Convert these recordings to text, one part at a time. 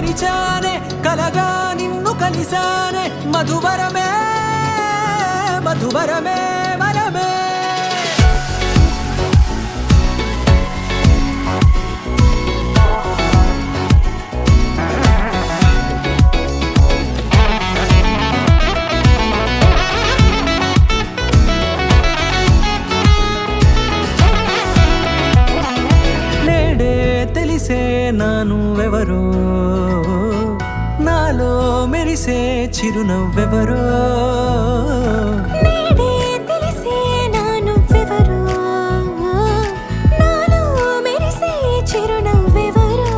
తెరిచానే కలగా నిన్ను కలిసానే మధువరమే మధువరమే వరమే తెలిసే నానువెవరో నాలో మెరిసే చిరునవ్వెవరో నేడే తెలిసే నానువెవరో నాలో మెరిసే చిరునవ్వెవరో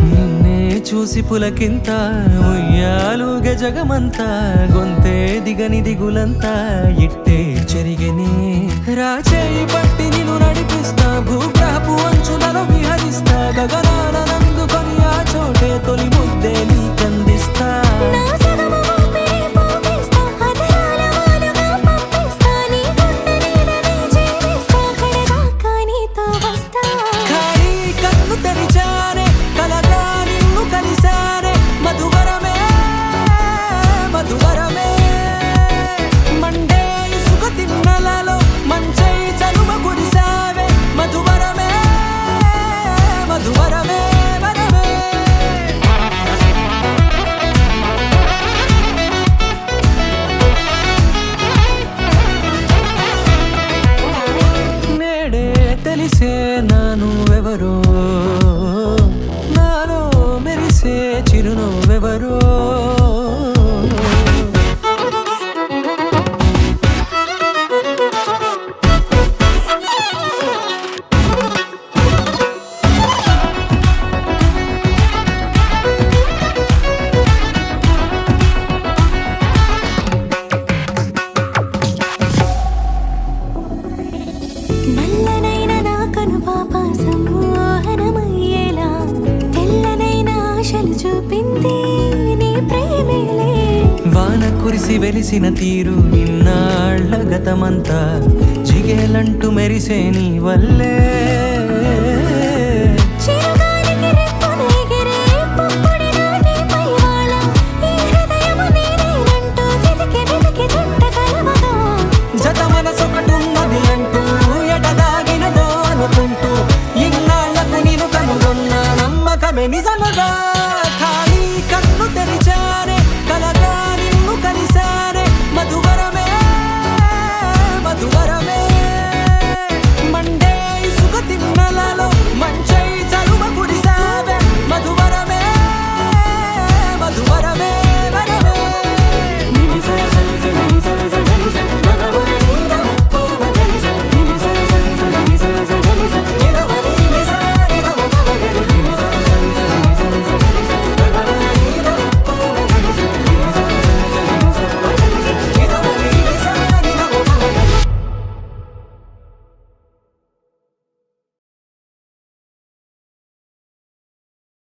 నిన్నే చూసి పులకింత ఉయ్యాలుగ జగమంతా గొంతే దిగని దిగులంతా ఇట్టే చెరిగెనే రాచేయి పట్టి నిన్ను నడిపిస్తా భూగ్రహపు అంచులలో విహరిస్తా గగనాల నందుకొని ఆ చోటే తొలి ముద్దే నీకందిస్తా నా సగము ఊపిరి పోగిస్తా అధరాల వాలుగా పంపిస్తా నీ గుండె నీడనే చేరిస్తా కడదాకా నీతో వస్తా ఖాళీ కన్ను తెరిచానే కలగా నిన్ను కలిసానే మధువరమే మధువరమే మండే ఇసుక తిన్నలలో మంచై చలువ కురిసావే మధువరమే మధువరమే వరమే నేడే తెలిసే నానువెవరో నాలో మెరిసే చిరునవ్వెవరో నల్లనైన నా కనుపాప సమ్మోహనమయ్యేలా తెల్లనైన ఆశలు చూపింది నీ ప్రేమేలే వాన కురిసి వెలిసిన తీరు ఇన్నాళ్ల గతమంతా జిగేలంటూ మెరిసే నీ వల్లే